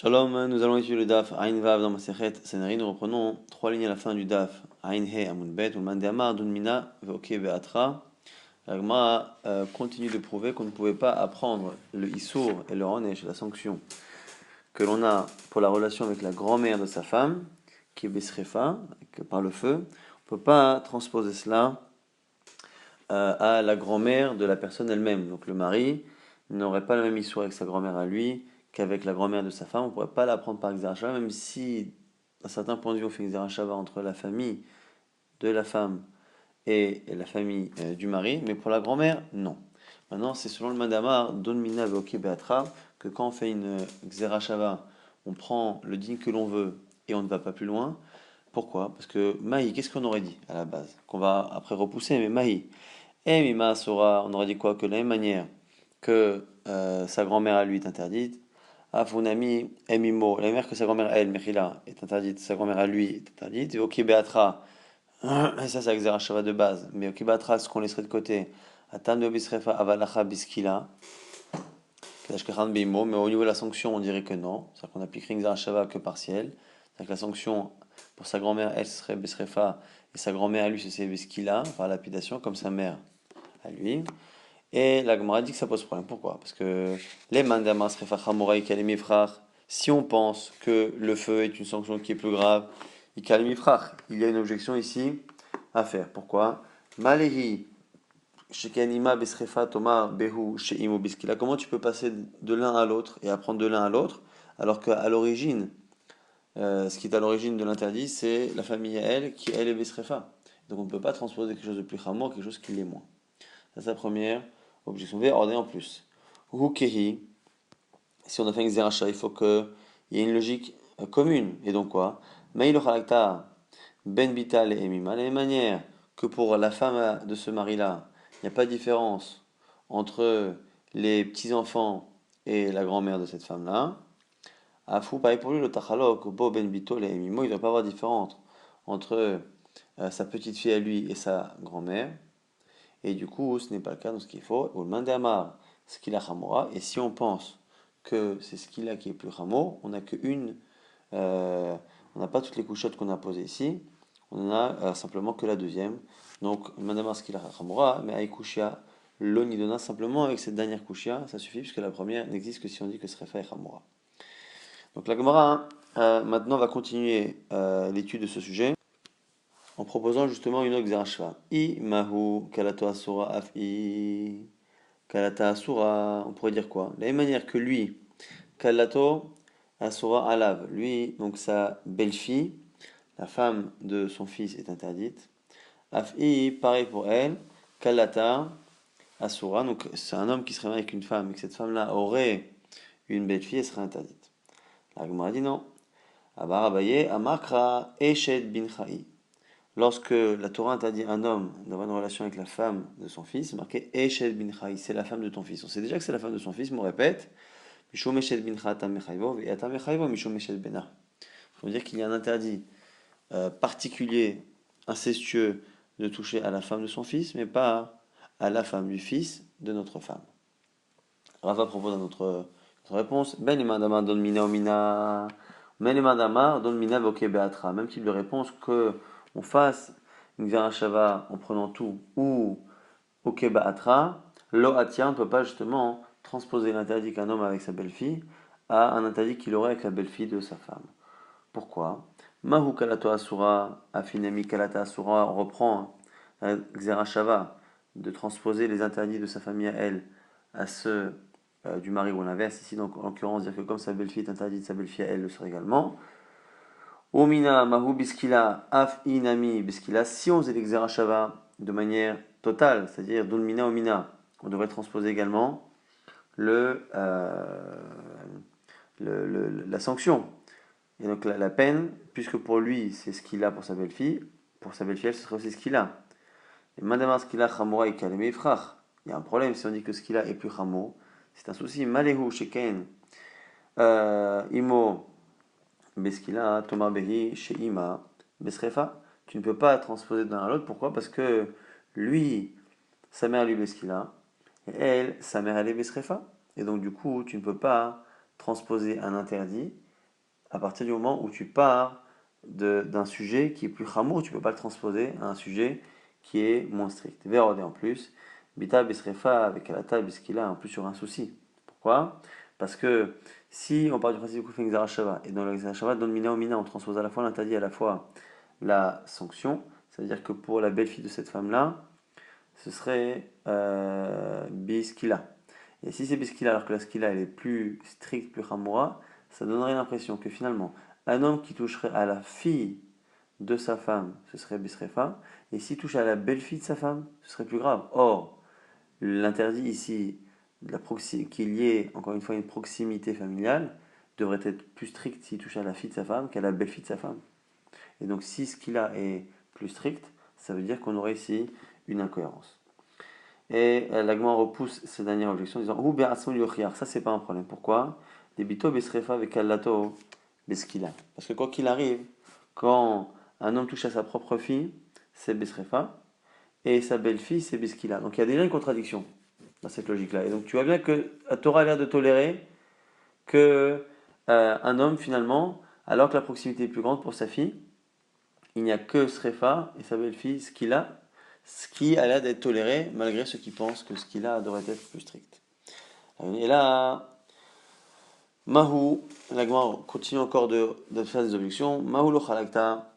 Shalom, nous allons étudier le DAF Ain Vav dans Masechet Sanari. Nous reprenons trois lignes à la fin du DAF Ain He Amun Bet, Ulman Deamar, Dunmina, Veoke Beatra. La Gemara continue de prouver qu'on ne pouvait pas apprendre le Issour et le Onesh, la sanction que l'on a pour la relation avec la grand-mère de sa femme, qui est Besrefa, par le feu. On ne peut pas transposer cela à la grand-mère de la personne elle-même. Donc le mari n'aurait pas le même Issour avec sa grand-mère à lui qu'avec la grand-mère de sa femme. On ne pourrait pas l'apprendre par Xerashava, même si, à certains points de vue, on fait Xerashava entre la famille de la femme et la famille du mari, mais pour la grand-mère, non. Maintenant, c'est selon le Madamar, Don Mina Veoke Beatra, que quand on fait une Xerashava, on prend le digne que l'on veut et on ne va pas plus loin. Pourquoi? Parce que Mahi, qu'est-ce qu'on aurait dit à la base? Qu'on va après repousser, mais Mahi. Et Mima Sora, on aurait dit quoi? Que de la même manière que sa grand-mère à lui est interdite, Afunami Emimo, la même manière que sa grand-mère elle, Mechila, est interdite, sa grand-mère à lui est interdite, et Ok Beatra, et ça c'est Xerashava de base, mais Ok Beatra, ce qu'on laisserait de côté, Atan de Bisrefa Avalacha Biskila, Kadashkachan Bimo, mais au niveau de la sanction, on dirait que non, c'est-à-dire qu'on appliquerait Xerashava que partiel, c'est-à-dire que la sanction pour sa grand-mère, elle serait Bisrefa, et sa grand-mère à lui, c'est Biskila, enfin lapidation, comme sa mère à lui. Et la Gemara dit que ça pose problème. Pourquoi? Parce que les mandamas refachamora frère. Si on pense que le feu est une sanction qui est plus grave, frère. Il y a une objection ici à faire. Pourquoi? Malehi shekanima besrefa tomar behu sheimo biskila. Comment tu peux passer de l'un à l'autre et apprendre de l'un à l'autre alors qu'à l'origine, ce qui est à l'origine de l'interdit, c'est la famille à elle qui elle est besrefa. Donc on ne peut pas transposer quelque chose de plus rarement, quelque chose qui l'est moins. Ça, c'est la première objection. V, ordonnée en plus. Hukehi, si on a fait un xeracha, il faut qu'il y ait une logique commune. Et donc quoi? Maïlo halakta, ben bital et emima. De la même manière que pour la femme de ce mari-là, il n'y a pas de différence entre les petits-enfants et la grand-mère de cette femme-là. Afou, pareil pour lui, le tachalok, bo ben bitol et emimo, il ne doit pas avoir de différence entre sa petite fille à lui et sa grand-mère. Et du coup, ce n'est pas le cas dans ce qu'il faut. Ou le mandamar, ce qu'il a chamora. Et si on pense que c'est ce qu'il a qui est plus chamo, on n'a qu'une, on n'a pas toutes les couchottes qu'on a posées ici. On en a simplement que la deuxième. Donc, le mandamar, ce qu'il a chamora, mais aïkushia, l'onidona, simplement avec cette dernière kushia, ça suffit, puisque la première n'existe que si on dit que ce serait fait chamora. Donc, la Gemara, maintenant, va continuer l'étude de ce sujet en proposant justement une autre xerashva. I mahu kalato asura af'i kalata asura. On pourrait dire quoi? De la même manière que lui, kalato asura alav. Lui, donc sa belle-fille, la femme de son fils est interdite. Af'i, pareil pour elle. Kalata asura. Donc c'est un homme qui serait marié avec une femme et que cette femme-là aurait une belle-fille, elle serait interdite. La Gemara dit non. Abar Abaye amakra eshed bin cha'i. Lorsque la Torah interdit à un homme d'avoir une relation avec la femme de son fils, c'est marqué Eshel bin Chai, c'est la femme de ton fils. On sait déjà que c'est la femme de son fils, mais on répète Mishum Eshel bin Chai atam mechayvo, et atam mechayvo Mishum Eshel bena. Il faut dire qu'il y a un interdit particulier, incestueux, de toucher à la femme de son fils, mais pas à la femme du fils de notre femme. Rava propose notre réponse Ben imadama don mina omina. Ben imadama don mina voke beatra. Même type de réponse que on fasse une Virachava en prenant tout ou ok beatra. Lo atia, on ne peut pas justement transposer l'interdit qu'un homme a avec sa belle-fille à un interdit qu'il aurait avec la belle-fille de sa femme. Pourquoi? Mahu kalato asura, afinami kalata asura, on reprend la Xerashava de transposer les interdits de sa famille à elle à ceux du mari ou l'inverse. Ici, donc, en l'occurrence, dire que comme sa belle-fille est interdite, sa belle-fille à elle le serait également. Omina mahu biskila af inami biskila. Si on faisait l'exerashava de manière totale, c'est-à-dire donmina omina, on devrait transposer également le, la sanction. Et donc la peine, puisque pour lui c'est ce qu'il a pour sa belle-fille, ce serait aussi ce qu'il a. Et madama ce qu'il a, chamoura et kaleme frach. Il y a un problème si on dit que ce qu'il a est plus chamo. C'est un souci. Malehu sheken imo beskila Thomas behi sheima besrefa. Tu ne peux pas transposer d'un à l'autre. Pourquoi? Parce que lui, sa mère lui beskila, et elle, sa mère elle est besrefa. Et donc du coup, tu ne peux pas transposer un interdit à partir du moment où tu pars d'un sujet qui est plus chamour, tu ne peux pas le transposer à un sujet qui est moins strict. Vérodé en plus, bita bisrefa avec alata biskila en plus sur un souci. Pourquoi? Parce que si on part du principe qu'on fait shava et dans l'exarashava, dans le mina au mina, on transpose à la fois l'interdit et à la fois la sanction, ça veut dire que pour la belle-fille de cette femme-là, ce serait biskila. Et si c'est biskila alors que la skila elle est plus stricte, plus chamoura, ça donnerait l'impression que finalement, un homme qui toucherait à la fille de sa femme, ce serait bisrefa, et s'il touche à la belle-fille de sa femme, ce serait plus grave. Or, l'interdit ici, qu'il y ait encore une fois une proximité familiale, devrait être plus strict s'il touche à la fille de sa femme qu'à la belle-fille de sa femme. Et donc, si ce qu'il a est plus strict, ça veut dire qu'on aurait ici une incohérence. Et l'agma repousse cette dernière objection en disant ou be'atzmo liochiar, ça c'est pas un problème. Pourquoi? Debito besrefa avec allato beskila. Parce que quoi qu'il arrive, quand un homme touche à sa propre fille, c'est besrefa, et sa belle-fille, c'est beskila. Donc il y a déjà une contradiction dans cette logique-là. Et donc tu vois bien que la Torah a l'air de tolérer que un homme finalement, alors que la proximité est plus grande pour sa fille, il n'y a que Srefa et sa belle-fille Skila, ce qui a l'air d'être toléré malgré ceux qui pensent que Skila devrait être plus strict. Et là, Mahou, la Gemara continue encore de faire des objections. Mahou lo chalakta,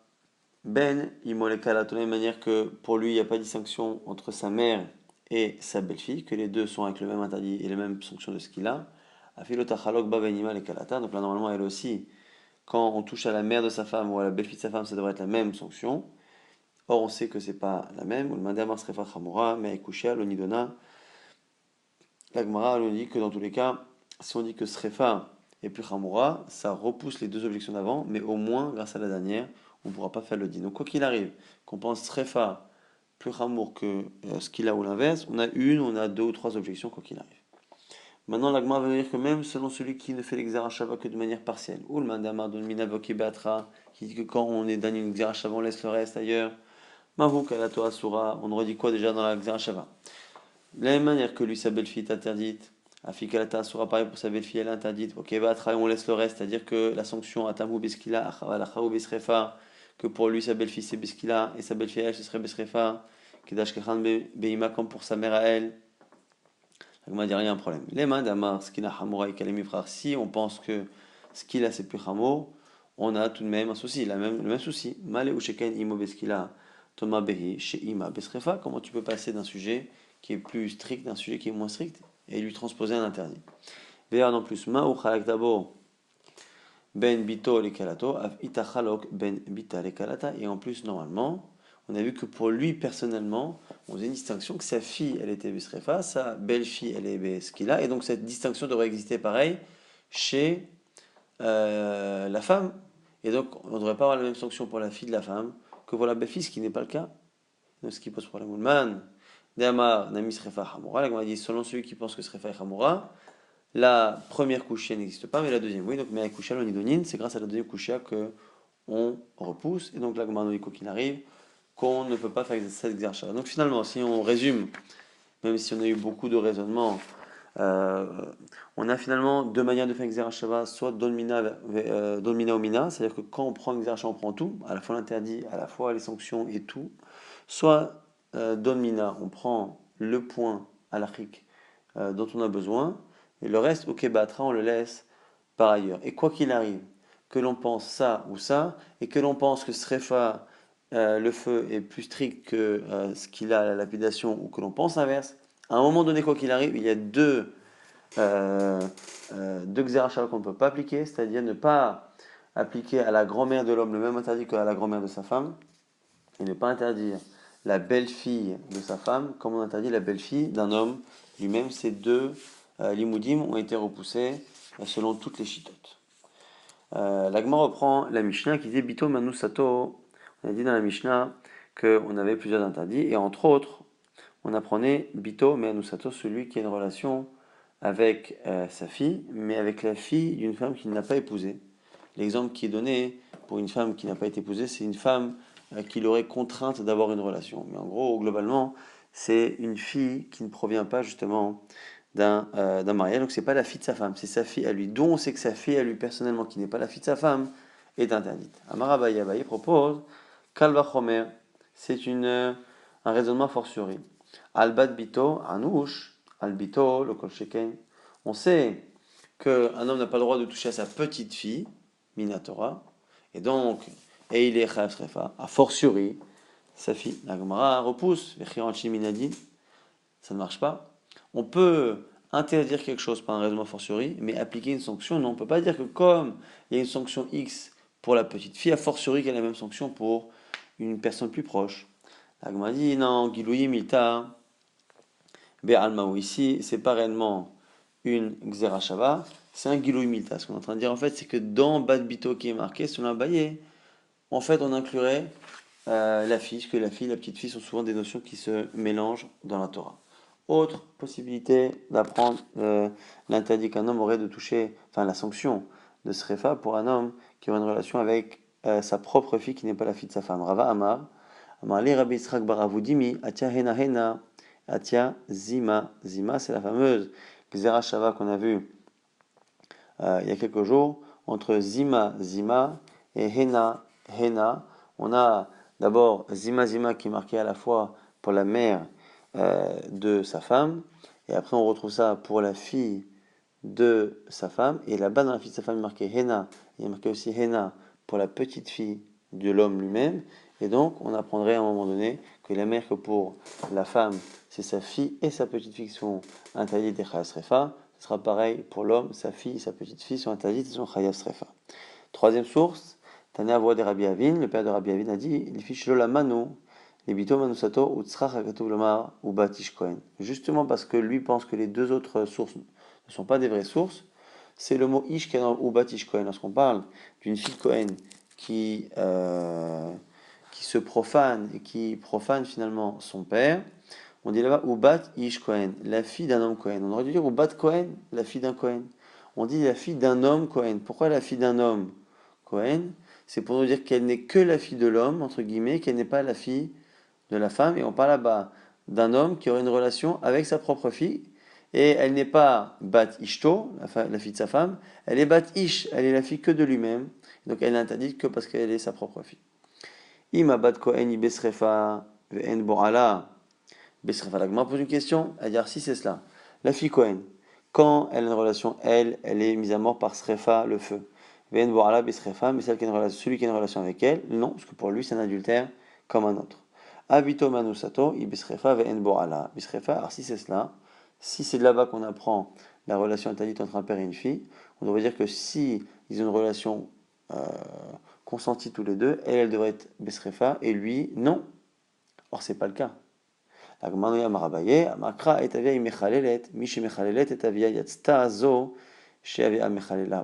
ben imolekala, de la même manière que pour lui, il n'y a pas de distinction entre sa mère et sa belle-fille, que les deux sont avec le même interdit et les mêmes sanctions de Skila. Afilota chalok ba ben ima lekalata, donc là normalement elle aussi, quand on touche à la mère de sa femme ou à la belle-fille de sa femme, ça devrait être la même sanction. Or, on sait que c'est pas la même. Ou le mandamar srefa chamura, mais ekushia, l'onidona. La Gemara nous dit que dans tous les cas, si on dit que srefa est plus chamura, ça repousse les deux objections d'avant, mais au moins, grâce à la dernière, on ne pourra pas faire le din. Donc, quoi qu'il arrive, qu'on pense srefa plus chamour que ce qu'il a ou l'inverse, on a une, on a deux ou trois objections, quoi qu'il arrive. Maintenant, la Gemara veut dire que même selon celui qui ne fait l'exarachava que de manière partielle, ou le mandamar don minavoke beatra, qui dit que quand on est dans une exarachava, on laisse le reste ailleurs. Mavouk alato asura, on aurait dit quoi déjà dans la Xerashava? De la même manière que lui, sa belle-fille est interdite, Afik alata asura, pareil pour sa belle-fille, elle est interdite. Ok, va on laisse le reste, c'est-à-dire que la sanction atamu beskila, achawalachaou besrefa, que pour lui, sa belle-fille c'est beskila, et sa belle-fille elle, ce serait besrefa, kedash kechan beima, comme pour sa mère à elle. Donc, on m'a dit rien, un problème. Les mains d'Amar, skina hamura et kalemi frère, si on pense que ce qu'il a c'est plus hamour, on a tout de même un souci, le même souci. Malé ou sheken imo beskila. Thomas Behi, chez Ima Besrefa, comment tu peux passer d'un sujet qui est plus strict d'un sujet qui est moins strict et lui transposer un interdit. Veillard en plus, Ma ou Chalak Dabo Ben Bito le Kalato, Av Itachalok Ben Bita le Kalata, et en plus, normalement, on a vu que pour lui personnellement, on faisait une distinction que sa fille, elle était Besrefa, sa belle-fille, elle est Beskila, et donc cette distinction devrait exister pareil chez la femme. Et donc, on ne devrait pas avoir la même sanction pour la fille de la femme que pour la belle-fille, ce qui n'est pas le cas. Donc, ce qui pose problème. Man, Deamar, Nami Srefa Hamura. La dit, selon celui qui pense que Srefa est Hamura, la première couchia n'existe pas, mais la deuxième, oui. Donc, mais la couchia, l'onidonine, c'est grâce à la deuxième couchia que on repousse. Et donc, la Gemara nous dit, quoi qu'il arrive, qu'on ne peut pas faire cette exercice. Donc, finalement, si on résume, même si on a eu beaucoup de raisonnements, euh, on a finalement deux manières de faire Xerashava, soit Dolmina ou Mina, c'est-à-dire que quand on prend Xerashava, on prend tout, à la fois l'interdit, à la fois les sanctions et tout. Soit Dolmina, on prend le point à l'Afrique dont on a besoin, et le reste, au Kebatra, on le laisse par ailleurs. Et quoi qu'il arrive, que l'on pense ça ou ça, et que l'on pense que Srefa, le feu, est plus strict que ce qu'il a à la lapidation, ou que l'on pense l'inverse, à un moment donné, quoi qu'il arrive, il y a euh, deux xérachal qu'on ne peut pas appliquer, c'est-à-dire ne pas appliquer à la grand-mère de l'homme le même interdit qu'à la grand-mère de sa femme, et ne pas interdire la belle-fille de sa femme comme on interdit la belle-fille d'un homme lui-même. Ces deux limoudim ont été repoussés selon toutes les chitotes. L'agma reprend la Mishnah qui dit Bito Manu Sato. On a dit dans la Mishnah qu'on avait plusieurs interdits, et entre autres, on apprenait Bito Manu Sato, celui qui a une relation avec sa fille, mais avec la fille d'une femme qu'il n'a pas épousée. L'exemple qui est donné pour une femme qui n'a pas été épousée, c'est une femme qui l'aurait contrainte d'avoir une relation. Mais en gros, globalement, c'est une fille qui ne provient pas justement d'un mariage. Donc c'est pas la fille de sa femme, c'est sa fille à lui, dont on sait que sa fille à lui personnellement, qui n'est pas la fille de sa femme, est interdite. Amar Abaye, Abaye propose Kalva Chomer, c'est un raisonnement fortiori. Albat Bito, Anouche, Albito, le Kolsheken. On sait qu'un homme n'a pas le droit de toucher à sa petite fille, Minatora, et donc, et il est Chayav Srefa, a fortiori, sa fille. La Gemara repousse, Minadin, ça ne marche pas. On peut interdire quelque chose par un raisonnement fortiori, mais appliquer une sanction, non. On ne peut pas dire que comme il y a une sanction X pour la petite fille, a fortiori qu'il y a la même sanction pour une personne plus proche. La Gemara dit, non, Gilouim Milta, Be'almaou, ici, c'est pas réellement une Xerashava, c'est un Gilouim Milta. Ce qu'on est en train de dire, en fait, c'est que dans Bad Bito qui est marqué, sur l'imbayé, en fait, on inclurait la fille, parce que la fille et la petite fille sont souvent des notions qui se mélangent dans la Torah. Autre possibilité d'apprendre l'interdit qu'un homme aurait de toucher, enfin la sanction de Srefa pour un homme qui aurait une relation avec sa propre fille qui n'est pas la fille de sa femme. Rava Amar, Amar li Rabbi Yitzchak bar Avudimi, Atia Hena Hena, Atia Zima. Zima, c'est la fameuse Gzera Shava qu'on a vue il y a quelques jours, entre Zima Zima et Hena Hena. On a d'abord Zima Zima qui est marqué à la fois pour la mère de sa femme, et après on retrouve ça pour la fille de sa femme, et là-bas dans la fille de sa femme il est marqué Hena, il est marqué aussi Hena pour la petite fille de l'homme lui-même, et donc on apprendrait à un moment donné que la mère que pour la femme c'est sa fille et sa petite fille qui sont interdites des Chayas Refa, ce sera pareil pour l'homme, sa fille et sa petite fille sont interdites et sont Chayas Refa. Troisième source, Tania Avoua de Rabbi Avin, le père de Rabbi Avin a dit les fiches la manu, les bito manusato, ou tzrach hakatuv lomar, ou batish kohen. Justement parce que lui pense que les deux autres sources ne sont pas des vraies sources, c'est le mot ish qui est dans ou batish kohen. Lorsqu'on parle d'une fille de Kohen qui se profane et qui profane finalement son père, on dit là-bas Ubat Ish Kohen, la fille d'un homme Kohen. On aurait dû dire Ubat Kohen, la fille d'un Kohen. On dit la fille d'un homme Kohen. Pourquoi la fille d'un homme Kohen? C'est pour nous dire qu'elle n'est que la fille de l'homme, entre guillemets, qu'elle n'est pas la fille de la femme. Et on parle là-bas d'un homme qui aurait une relation avec sa propre fille. Et elle n'est pas Bat Ishto, la fille de sa femme, elle est Bat Ish, elle est la fille que de lui-même. Donc elle n'est interdite que parce qu'elle est sa propre fille. Ima Bat Kohen Ibesrefa Ve'en Bo'ala. Besrefa, la Gemara pose une question, elle dit si c'est cela. La fille Cohen, quand elle a une relation, elle est mise à mort par Srefa, le feu. Ven Boala Besrefa, mais celui qui a une relation avec elle, non, parce que pour lui c'est un adultère comme un autre. Abito Manusato, Ibesrefa, Ven Boala. Besrefa, alors si c'est cela, si c'est de là-bas qu'on apprend la relation interdite entre un père et une fille, on devrait dire que si ils ont une relation consentie tous les deux, elle devrait être Besrefa et lui, non. Or, c'est pas le cas.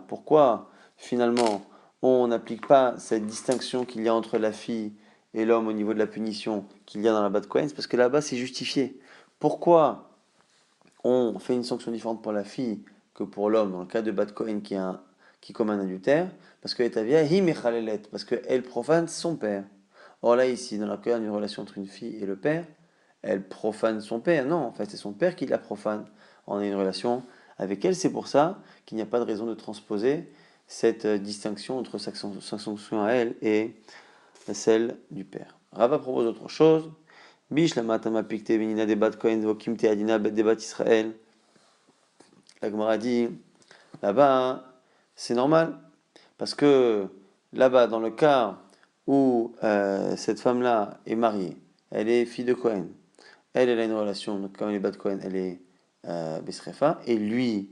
Pourquoi finalement on n'applique pas cette distinction qu'il y a entre la fille et l'homme au niveau de la punition qu'il y a dans la Bat Kohen? Parce que là-bas c'est justifié. Pourquoi on fait une sanction différente pour la fille que pour l'homme dans le cas de Bat Kohen qui commet un adultère? Parce que parce qu'elle profane son père. Or là ici, dans le cas d'une relation entre une fille et le père, elle profane son père. Non, en fait, c'est son père qui la profane. On a une relation avec elle. C'est pour ça qu'il n'y a pas de raison de transposer cette distinction entre sa sanction à elle et celle du père. Rava propose autre chose. Bish la matama pikte benina debat kohen vokim te adina debat Israël. La Gemara dit là-bas, c'est normal. Parce que là-bas, dans le cas où cette femme-là est mariée, elle est fille de Cohen, elle a une relation, donc quand elle est Bat Cohen, elle est Besrefa, et lui,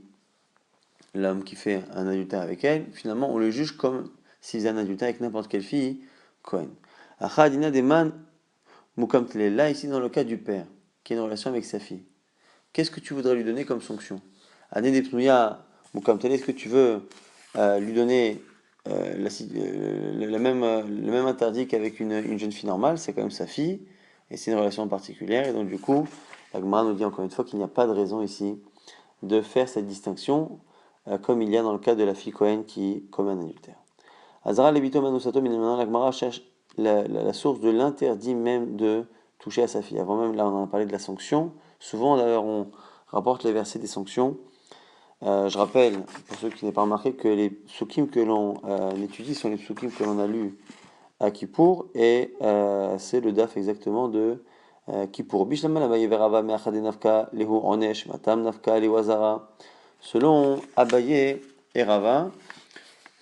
l'homme qui fait un adultère avec elle, finalement, on le juge comme s'il faisait un adultère avec n'importe quelle fille, Cohen. Achadina deman mukamtele, là, ici, dans le cas du père, qui a une relation avec sa fille. Qu'est-ce que tu voudrais lui donner comme sanction? Ane depnuya mukamtele, est-ce que tu veux lui donner le même interdit qu'avec une jeune fille normale? C'est quand même sa fille, et c'est une relation particulière, et donc du coup, la Gemara nous dit encore une fois qu'il n'y a pas de raison ici de faire cette distinction, comme il y a dans le cas de la fille Cohen qui commet un adultère. Azara levito manusato, mais maintenant la Gemara cherche la source de l'interdit même de toucher à sa fille. Avant même, là on en a parlé de la sanction. Souvent d'ailleurs rapporte les versets des sanctions. Je rappelle, pour ceux qui n'aient pas remarqué, que les psukim que l'on étudie sont les psukim que l'on a lus à Kippour, et c'est le daf exactement de Kippour. Bishlama la Verava me'achade nafka lehu onesh matam nafka liwazara. Selon Abaye et Rava,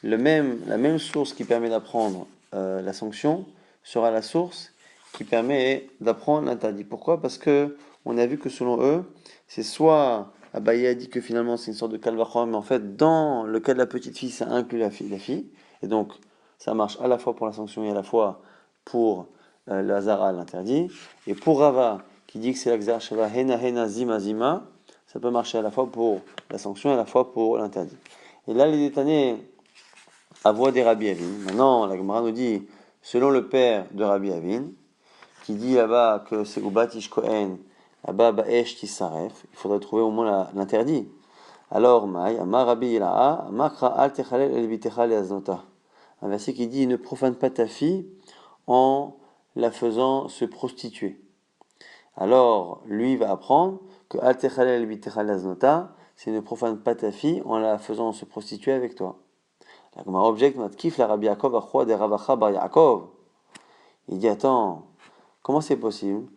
la même source qui permet d'apprendre la sanction sera la source qui permet d'apprendre l'interdit. Pourquoi? Parce que on a vu que selon eux, c'est soit Abaye a dit que finalement c'est une sorte de kalvachom, mais en fait dans le cas de la petite fille, ça inclut la fille, et donc ça marche à la fois pour la sanction et à la fois pour le hazara, l'interdit. Et pour Rava, qui dit que c'est l'Akzar Shava Hena Hena Zima Zima, ça peut marcher à la fois pour la sanction et à la fois pour l'interdit. Et là, les détanés à voix des Rabbi Avin. Maintenant, la Gemara nous dit, selon le père de Rabbi Avin, qui dit là-bas que c'est Ubat Ish Kohen, là-bas Baesh Tisaref, il faudrait trouver au moins l'interdit. Alors, Maï, Amar Rabbi Ilaha, Amakra Al Techalel El Bitecha Leaznota. Un verset qui dit, ne profane pas ta fille en la faisant se prostituer. Alors, lui va apprendre que Al Techalel El Bitecha Leaznota, c'est ne profane pas ta fille en la faisant se prostituer avec toi. La Gemara objecte, Matkif la Rabbi Yaakov achua de Ravacha bar Yaakov. Il dit, attends, comment c'est possible?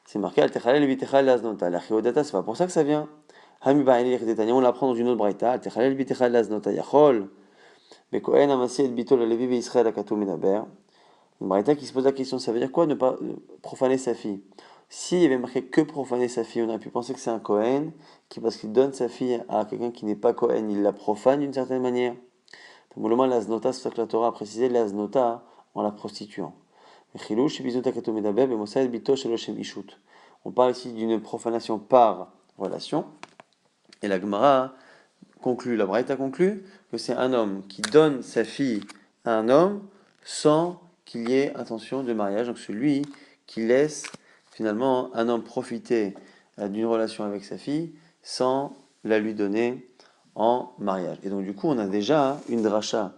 C'est marqué Al Techalel Bitecha Leaznota. La Chiodata, c'est pas pour ça que ça vient. Hami ba'ili Chetania, on l'apprend dans une autre braïta. Al Techalel Bitecha Leaznota Yachol. Bekohen Amasi et Bito la Levi Israël Akatou Medaber. Une braïta qui se pose la question, ça veut dire quoi ne pas profaner sa fille? S'il y avait marqué que profaner sa fille, on aurait pu penser que c'est un Kohen qui, parce qu'il donne sa fille à quelqu'un qui n'est pas Kohen, il la profane d'une certaine manière. Simplement, l'aznota, c'est ça que la Torah a précisé, l'aznota en la prostituant. On parle ici d'une profanation par relation, et la Gemara conclut, la Braïta conclut, que c'est un homme qui donne sa fille à un homme sans qu'il y ait intention de mariage, donc celui qui laisse finalement un homme profiter d'une relation avec sa fille sans la lui donner en mariage. Et donc du coup, on a déjà une dracha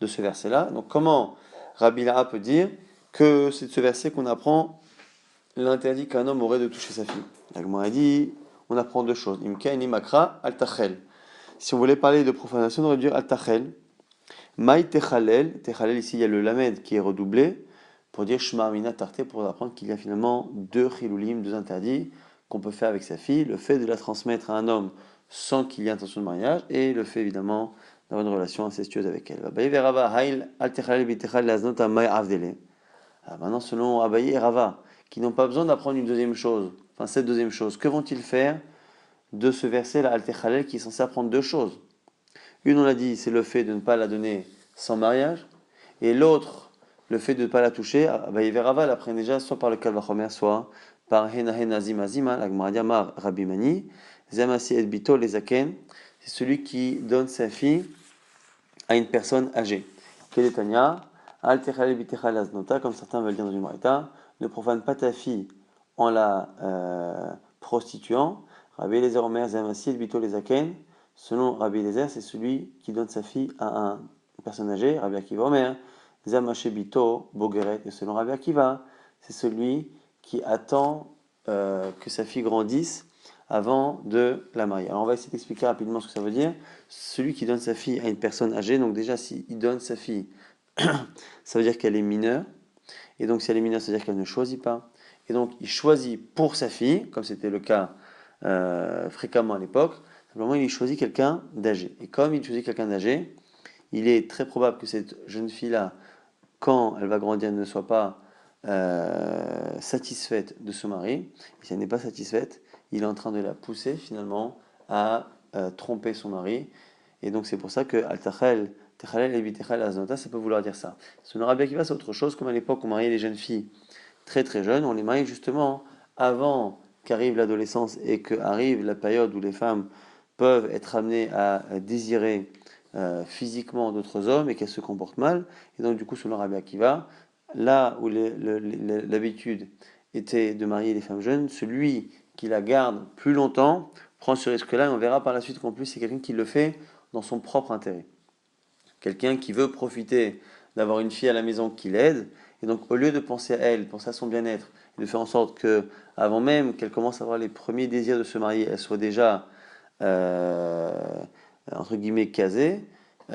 de ce verset-là. Donc comment Rabbi Laha peut dire que c'est de ce verset qu'on apprend l'interdit qu'un homme aurait de toucher sa fille? La Gemara dit, on apprend deux choses. Imka et Makra al-Tachel. Si on voulait parler de profanation, on aurait dû dire al-Tachel. Maï Techalel. Techalel, ici il y a le lamed qui est redoublé pour dire Shema Amina Tarte, pour apprendre qu'il y a finalement deux chiloulim, deux interdits qu'on peut faire avec sa fille. Le fait de la transmettre à un homme sans qu'il y ait intention de mariage, et le fait évidemment d'avoir une relation incestueuse avec elle. Maintenant, selon Abaye et Rava, qui n'ont pas besoin d'apprendre une deuxième chose, enfin cette deuxième chose, que vont-ils faire de ce verset-là, Al-Techalel, qui est censé apprendre deux choses? Une, on l'a dit, c'est le fait de ne pas la donner sans mariage, et l'autre, le fait de ne pas la toucher. Abaye et Rava l'apprennent déjà soit par le Kalvachomer, soit par Hena Hena Zima Zima, la Gemara dit Amar Rabbi Mani, Zamasi et Bito les Zaken, c'est celui qui donne sa fille à une personne âgée. Kedetania, Al Techalel Bitechal Aznota, comme certains veulent dire dans une marita, ne profane pas ta fille en la prostituant. Rabbi Eliezer Omer Zamasi et Bito les Zaken, selon Rabbi Eliezer, c'est celui qui donne sa fille à une personne âgée. Rabbi Akiva Omer Zamaché Bito Bogeret, et selon Rabbi Akiva, c'est celui qui attend que sa fille grandisse avant de la marier. Alors on va essayer d'expliquer rapidement ce que ça veut dire. Celui qui donne sa fille à une personne âgée, donc déjà s'il donne sa fille, ça veut dire qu'elle est mineure, et donc si elle est mineure, ça veut dire qu'elle ne choisit pas. Et donc il choisit pour sa fille, comme c'était le cas fréquemment à l'époque, simplement il choisit quelqu'un d'âgé. Et comme il choisit quelqu'un d'âgé, il est très probable que cette jeune fille-là, quand elle va grandir, ne soit pas satisfaite de son mari. Et si elle n'est pas satisfaite, il est en train de la pousser finalement à tromper son mari. Et donc c'est pour ça que Al-Tachel, Techalel et Bitechal Aznota, ça peut vouloir dire ça. Selon Rabbi Akiva, c'est autre chose, comme à l'époque on mariait les jeunes filles très très jeunes, on les mariait justement avant qu'arrive l'adolescence et qu'arrive la période où les femmes peuvent être amenées à désirer physiquement d'autres hommes et qu'elles se comportent mal. Et donc du coup, selon Rabbi Akiva, là où l'habitude était de marier les femmes jeunes, celui qui la garde plus longtemps prend ce risque-là, et on verra par la suite qu'en plus c'est quelqu'un qui le fait dans son propre intérêt. Quelqu'un qui veut profiter d'avoir une fille à la maison qui l'aide, et donc au lieu de penser à elle, penser à son bien-être, de faire en sorte que, avant même qu'elle commence à avoir les premiers désirs de se marier, elle soit déjà, euh, entre guillemets, casée,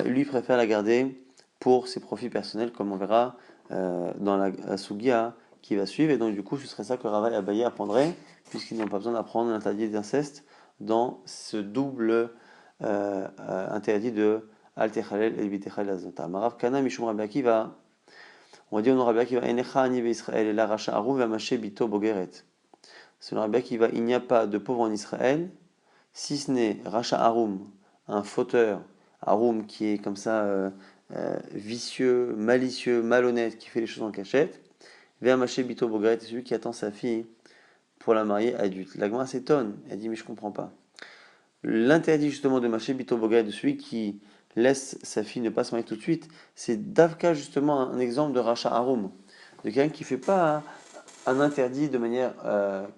lui préfère la garder pour ses profits personnels, comme on verra dans la Sugia qui va suivre. Et donc, du coup, ce serait ça que Rava et Abaye apprendraient, puisqu'ils n'ont pas besoin d'apprendre l'interdit d'inceste dans ce double interdit de Al Techalel et Vitechal Azota. Marav Kana Mishum Rabbi Akiva. On va dire au Rabbi Akiva Enecha Ani Israël et la Racha Arum Vamaché Bito Bogeret. Selon Rabbi Akiva, il n'y a pas de pauvre en Israël, si ce n'est Racha Arum, un fauteur, Arum qui est comme ça vicieux, malicieux, malhonnête, qui fait les choses en cachette. Vamaché Bito Bogeret est celui qui attend sa fille pour la marier adulte. La Gemara s'étonne, elle dit mais je comprends pas. L'interdit justement de Maché Bito Bogret, de celui qui laisse sa fille ne pas se marier tout de suite, c'est Davka justement un exemple de Racha Harum, de quelqu'un qui ne fait pas un interdit de manière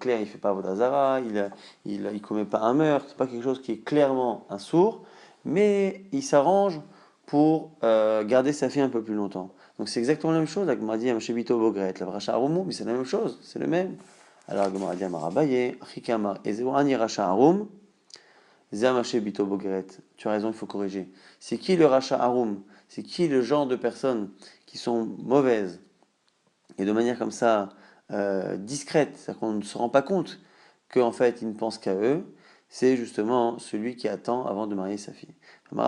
claire. Il ne fait pas Avodazara, il ne commet pas un meurtre, c'est pas quelque chose qui est clairement un sourd, mais il s'arrange pour garder sa fille un peu plus longtemps. Donc c'est exactement la même chose, la Gemara dit Maché Bito Bogret, la Racha Harum, mais c'est la même chose, c'est le même. Alors la Gemara dit Amarabaye, Chikama, Ezewani Racha Harum. Zamaché Bito Bogeret, tu as raison, il faut corriger. C'est qui le Racha Harum? C'est qui le genre de personnes qui sont mauvaises et de manière comme ça discrète, c'est-à-dire qu'on ne se rend pas compte qu'en fait ils ne pensent qu'à eux? C'est justement celui qui attend avant de marier sa fille. Et dans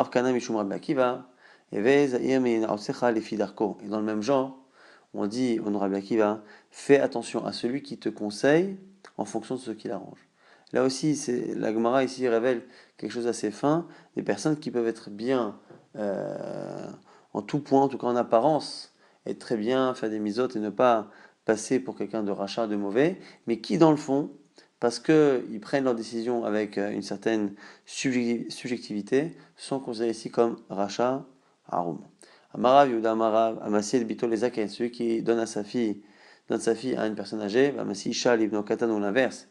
le même genre, on dit au Rabbi Akiva, fais attention à celui qui te conseille en fonction de ce qu'il arrange. Là aussi, la Gemara ici révèle quelque chose d'assez fin, des personnes qui peuvent être bien en tout point, en tout cas en apparence, être très bien, faire des misotes et ne pas passer pour quelqu'un de rachat, de mauvais, mais qui dans le fond, parce qu'ils prennent leurs décisions avec une certaine subjectivité, sont considérés ici comme rachat, harum. Amarav, Yuda Amarav, Amassi Bito les Zaken, celui qui donne sa fille à une personne âgée, Amassi Isha Libno Katan ou l'inverse,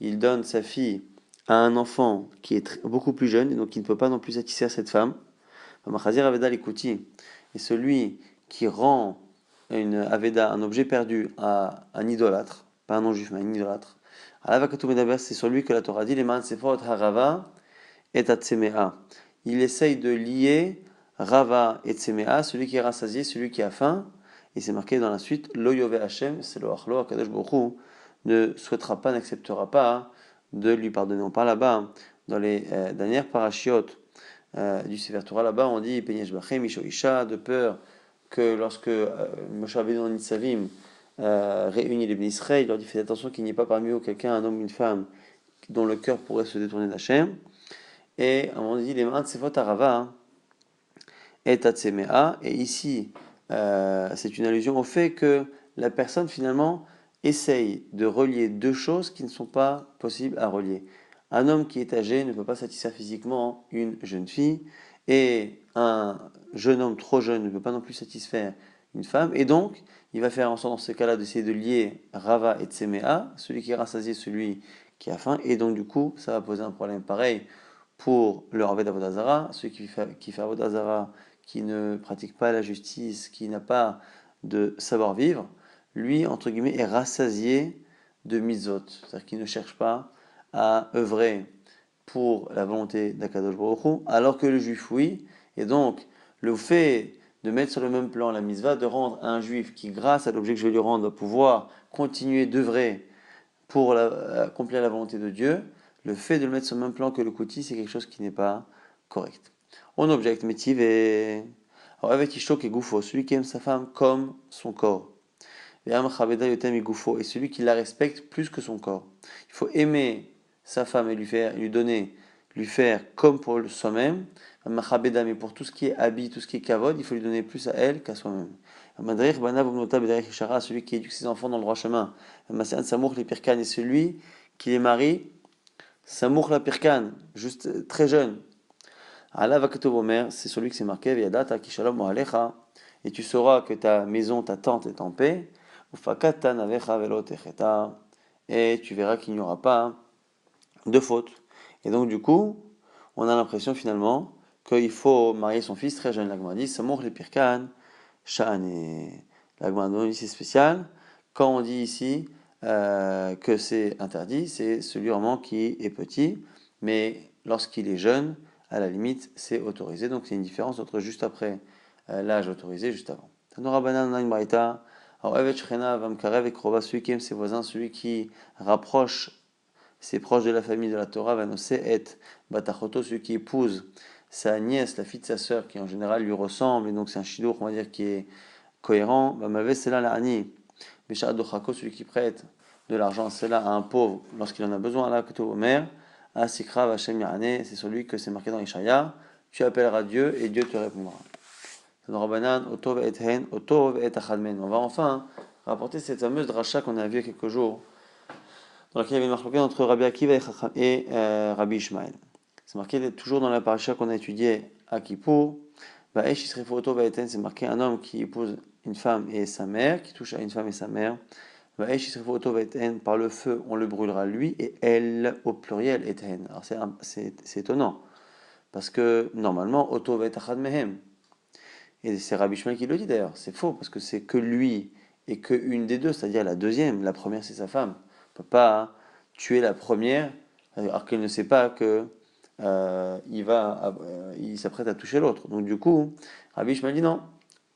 il donne sa fille à un enfant qui est beaucoup plus jeune et donc qui ne peut pas non plus satisfaire cette femme. Et celui qui rend une Aveda, un objet perdu, à un idolâtre, pas un non-juif, mais un idolâtre. C'est sur lui que la Torah dit les Sefot Harava et Atsemea. Il essaye de lier Rava et Tsemea, celui qui est rassasié, celui qui a faim. Et c'est marqué dans la suite Lo Yove Hashem, c'est le Achlo, Akadosh Baruch Hu, ne souhaitera pas, n'acceptera pas de lui pardonner. On parle là-bas, dans les dernières parachiotes du Sefer Torah, là-bas, on dit Peyesh Bachem, Misho Isha, de peur que lorsque Moshe Rabbeinu Nitzavim réunit les Bnei Israël, il leur dit faites attention qu'il n'y ait pas parmi eux quelqu'un, un homme, une femme, dont le cœur pourrait se détourner d'Hachem. Et on dit les mains Sefot Arava et Tatsemea. Et ici, c'est une allusion au fait que la personne finalement essaye de relier deux choses qui ne sont pas possibles à relier. Un homme qui est âgé ne peut pas satisfaire physiquement une jeune fille, et un jeune homme trop jeune ne peut pas non plus satisfaire une femme, et donc il va faire en sorte dans ce cas-là d'essayer de lier Rava et Tsemea, celui qui est rassasié, celui qui a faim, et donc du coup ça va poser un problème pareil pour le Rav d'Avodazara, celui qui fait Avodazara, qui ne pratique pas la justice, qui n'a pas de savoir-vivre, lui, entre guillemets, est rassasié de mitzvot, c'est-à-dire qu'il ne cherche pas à œuvrer pour la volonté d'Akadosh Baruch Hu, alors que le juif, oui. Et donc, le fait de mettre sur le même plan la mitzvah, de rendre un juif qui, grâce à l'objet que je vais lui rendre, va pouvoir continuer d'œuvrer pour accomplir la volonté de Dieu, le fait de le mettre sur le même plan que le kouti, c'est quelque chose qui n'est pas correct. On objecte, métive et... Alors, avec Ishtok et Goufo, celui qui aime sa femme comme son corps. Et celui qui la respecte plus que son corps. Il faut aimer sa femme et lui faire comme pour soi-même. Mais pour tout ce qui est habit, tout ce qui est kavod, il faut lui donner plus à elle qu'à soi-même. Celui qui éduque ses enfants dans le droit chemin. Et celui qui les marie, Samour la Pirkan, juste très jeune. C'est celui qui s'est marqué, et tu sauras que ta maison, ta tente est en paix. Et tu verras qu'il n'y aura pas de faute. Et donc du coup, on a l'impression finalement qu'il faut marier son fils très jeune. L'Agma dit Samour le Pirkan, Sha'ane. L'Agma dit c'est spécial. Quand on dit ici que c'est interdit, c'est celui vraiment qui est petit, mais lorsqu'il est jeune, à la limite, c'est autorisé. Donc c'est une différence entre juste après l'âge autorisé, juste avant. Tanora Banan, on a une braïta. Alors, Evet Shchena, Vamkarev et Krova, celui qui aime ses voisins, celui qui rapproche ses proches de la famille de la Torah, Vanose et Batachoto, celui qui épouse sa nièce, la fille de sa sœur, qui en général lui ressemble, et donc c'est un shidour, on va dire, qui est cohérent. Vamavé, c'est là la Ani. Béchad Dochako, celui qui prête de l'argent, c'est là à un pauvre lorsqu'il en a besoin, là, que Omer. Asikra Vachem Yahane, c'est celui que c'est marqué dans Ishaya. Tu appelleras Dieu et Dieu te répondra. On va enfin rapporter cette fameuse dracha qu'on a vue il y a quelques jours, dans laquelle il y avait une marque entre Rabbi Akiva et Rabbi Ishmael. C'est marqué toujours dans la paracha qu'on a étudiée à Kippour. C'est marqué un homme qui épouse une femme et sa mère, qui touche à une femme et sa mère. Par le feu, on le brûlera lui et elle au pluriel eten. Alors c'est étonnant, parce que normalement, Oto va être mehem. Et c'est Rabbi Ishmael qui le dit d'ailleurs, c'est faux, parce que c'est que lui et que une des deux, c'est-à-dire la deuxième, la première c'est sa femme. On ne peut pas tuer la première alors qu'elle ne sait pas que il s'apprête à toucher l'autre. Donc du coup, Rabbi Ishmael dit non,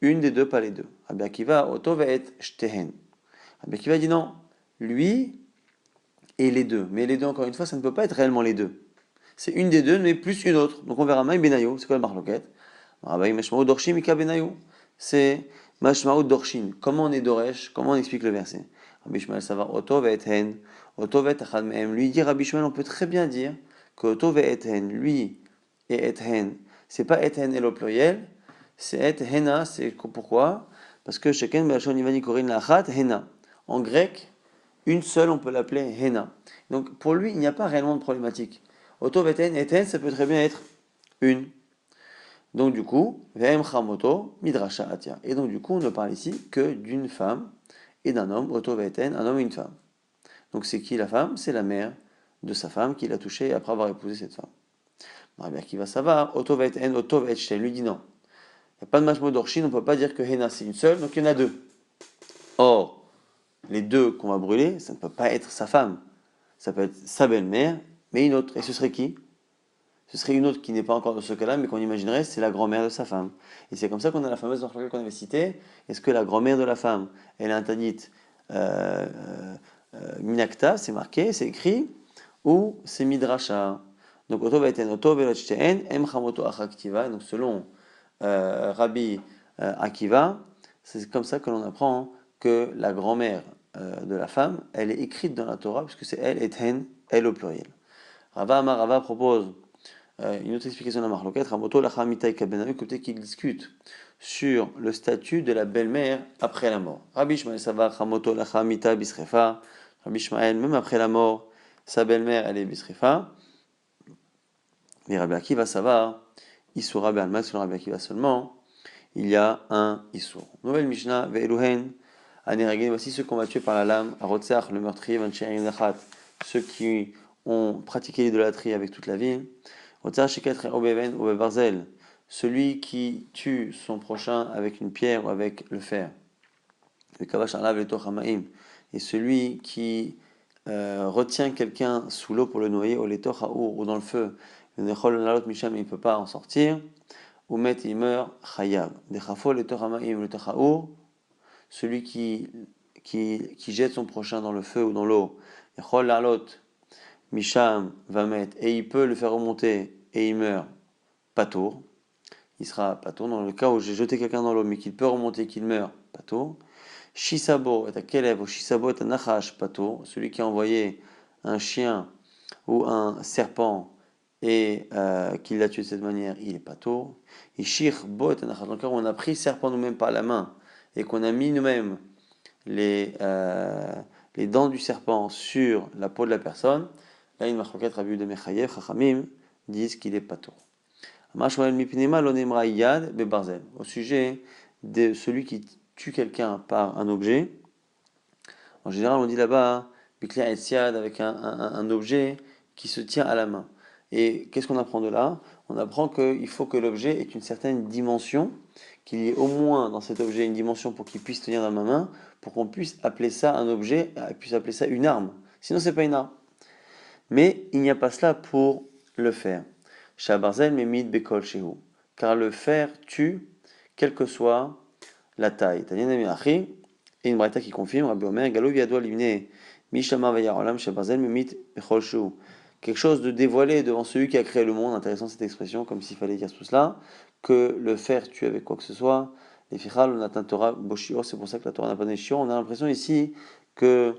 une des deux, pas les deux. Rabbi Akiva, Oto va être shtehen. Rabbi Akiva dit non, lui et les deux. Mais les deux, encore une fois, ça ne peut pas être réellement les deux. C'est une des deux, mais plus une autre. Donc on verra Maï Benayo, c'est quoi le marloquette? Rabbi Mashmaou Dorshim Ika Benayo. C'est Mashmaou Dorshin. Comment on est Doresh? Comment on explique le verset? Rabbi Shmuel Savar Oto ve Ethen. Oto ve Achad Mehem. Lui dit Rabbi Shmuel, on peut très bien dire que Oto ve Ethen, lui et Ethen, c'est pas Ethen et le pluriel, c'est Ethena. C'est pourquoi? Parce que chacun Belachon Ivani Korin Lachat Hena. En grec, une seule, on peut l'appeler Hena. Donc pour lui, il n'y a pas réellement de problématique. Oto ve Ethen, ça peut très bien être une. Donc du coup, Ve'em Chamoto, Midrasha Atia. Et donc du coup, on ne parle ici que d'une femme et d'un homme, Oto Ve'eten, un homme et une femme. Donc c'est qui la femme? C'est la mère de sa femme qui l'a touchée après avoir épousé cette femme. Rabbi Akiva Savar, Oto Ve'eten, Oto Ve'etchen, lui dit non. Il n'y a pas de mashmo d'orchine, on ne peut pas dire que Hena c'est une seule, donc il y en a deux. Or, les deux qu'on va brûler, ça ne peut pas être sa femme. Ça peut être sa belle-mère, mais une autre. Et ce serait qui? Ce serait une autre qui n'est pas encore dans ce cas-là, mais qu'on imaginerait, c'est la grand-mère de sa femme. Et c'est comme ça qu'on a la fameuse marque qu'on avait citée. Est-ce que la grand-mère de la femme, elle est interdite minakta, c'est marqué, c'est écrit, ou c'est midrasha. Donc, oto vaeten oto velochteen, em chamoto achaktiva. Donc, selon Rabbi Akiva, c'est comme ça que l'on apprend que la grand-mère de la femme, elle est écrite dans la Torah, puisque c'est elle, eten, elle au pluriel. Rava propose une autre explication de la marloquette, Ramoto Lachamita et Kabenayu, côté qui discute sur le statut de la belle-mère après la mort. Rabbi Ishmael Savar, Ramoto Lachamita Bisrefa. Rabbi Ishmael, même après la mort, sa belle-mère, elle est Bisrefa. Mais Rabbi Akiva Savar, Issoura Be'alma, selon Rabbi Akiva seulement, il y a un Issour. Nouvelle Mishnah, Ve'eluhen, Aneragin, voici ceux qu'on va tuer par la lame, Arotseach, le meurtrier, Vancherin Nachat, ceux qui ont pratiqué l'idolâtrie avec toute la ville. Celui qui tue son prochain avec une pierre ou avec le fer. Et celui qui retient quelqu'un sous l'eau pour le noyer, ou dans le feu, il ne peut pas en sortir. Il meurt, celui qui jette son prochain dans le feu ou dans l'eau, Misham va mettre, et il peut le faire remonter, et il meurt, patour. Il sera patour. Dans le cas où j'ai jeté quelqu'un dans l'eau, mais qu'il peut remonter, qu'il meurt, patour. Shisabo est à Kelev, ou Shisabo est à Nachash, patour. Celui qui a envoyé un chien ou un serpent et qui l'a tué de cette manière, il est patour. Et Shir Bo est à Nachash. Dans le cas où on a pris le serpent nous-mêmes par la main et qu'on a mis nous-mêmes les dents du serpent sur la peau de la personne, là, une marquette Rabbi de Mechayev, Chachamim, disent qu'il est patour. Au sujet de celui qui tue quelqu'un par un objet, en général, on dit là-bas, Biklia et Siad, avec un objet qui se tient à la main. Et qu'est-ce qu'on apprend de là? on apprend qu'il faut que l'objet ait une certaine dimension, qu'il y ait au moins dans cet objet une dimension pour qu'il puisse tenir dans ma main, pour qu'on puisse appeler ça un objet, puisse appeler ça une arme. Sinon, c'est pas une arme. Mais il n'y a pas cela pour le fer. Shabarzel memid bekol shehu. Car le fer tue, quelle que soit la taille. Et une braïta qui confirme, Rabbi Omer, Galo viadol ibne Mishama vayarolam shabarzel memid bekol shehu. Quelque chose de dévoilé devant celui qui a créé le monde. Intéressant cette expression, comme s'il fallait dire tout cela, que le fer tue avec quoi que ce soit. Les fichal, on atteint Torah boshio, c'est pour ça que la Torah n'a pas de shiur. On a l'impression ici que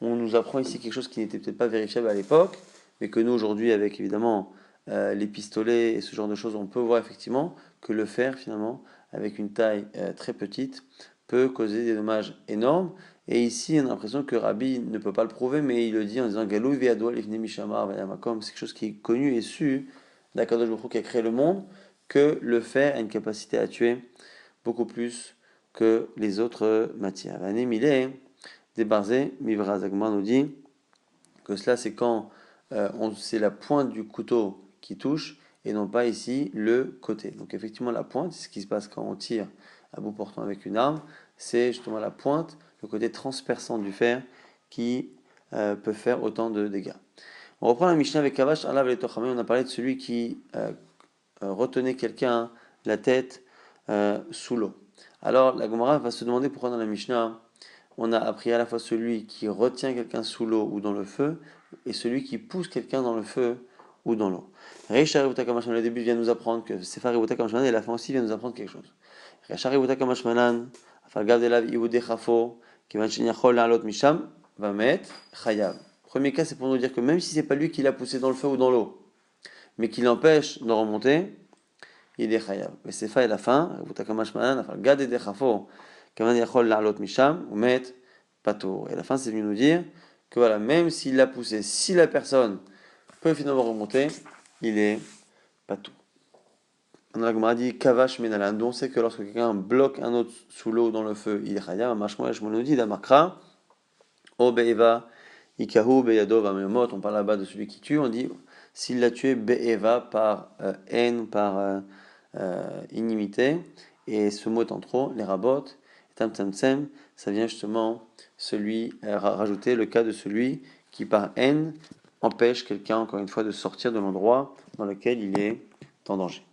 on nous apprend ici quelque chose qui n'était peut-être pas vérifiable à l'époque, mais que nous aujourd'hui, avec évidemment les pistolets et ce genre de choses, on peut voir effectivement que le fer, finalement, avec une taille très petite, peut causer des dommages énormes. Et ici, on a l'impression que Rabbi ne peut pas le prouver, mais il le dit en disant Galou ve'adol ifne mishamar vayamakom, c'est quelque chose qui est connu et su d'Akadosh Baruch Hu qui a créé le monde, que le fer a une capacité à tuer beaucoup plus que les autres matières. L'année millet, débarzé, Mivra Zagman nous dit que cela c'est quand c'est la pointe du couteau qui touche et non pas ici le côté. Donc effectivement la pointe, c'est ce qui se passe quand on tire à bout portant avec une arme, c'est justement la pointe, le côté transperçant du fer qui peut faire autant de dégâts. On reprend la Mishnah avec Kavash, Alav et Tochamé, on a parlé de celui qui retenait quelqu'un la tête sous l'eau. Alors la Gemara va se demander pourquoi dans la Mishnah on a appris à la fois celui qui retient quelqu'un sous l'eau ou dans le feu et celui qui pousse quelqu'un dans le feu ou dans l'eau. Le début vient nous apprendre que Sefer Ributa Kamashmanan et la fin aussi vient nous apprendre quelque chose. Ributa Kamashmanan, Premier cas, c'est pour nous dire que même si c'est pas lui qui l'a poussé dans le feu ou dans l'eau, mais qui l'empêche de remonter, il est chayav. Mais c'est fa et la fin, et la fin, c'est venu nous dire que voilà, même s'il l'a poussé, si la personne peut finalement remonter, il est patou. On a dit kavash menalan, donc on sait que lorsque quelqu'un bloque un autre sous l'eau ou dans le feu, il est chayav. Mashmoesh nous dit d'amakra, o be'eva, ikahu be'yado v'amemot, on parle là-bas de celui qui tue, on dit s'il l'a tué be'eva par haine, par inimité, et ce mot étant trop, les rabot, tam tam tsem, ça vient justement rajouter le cas de celui qui par haine empêche quelqu'un, encore une fois, de sortir de l'endroit dans lequel il est en danger.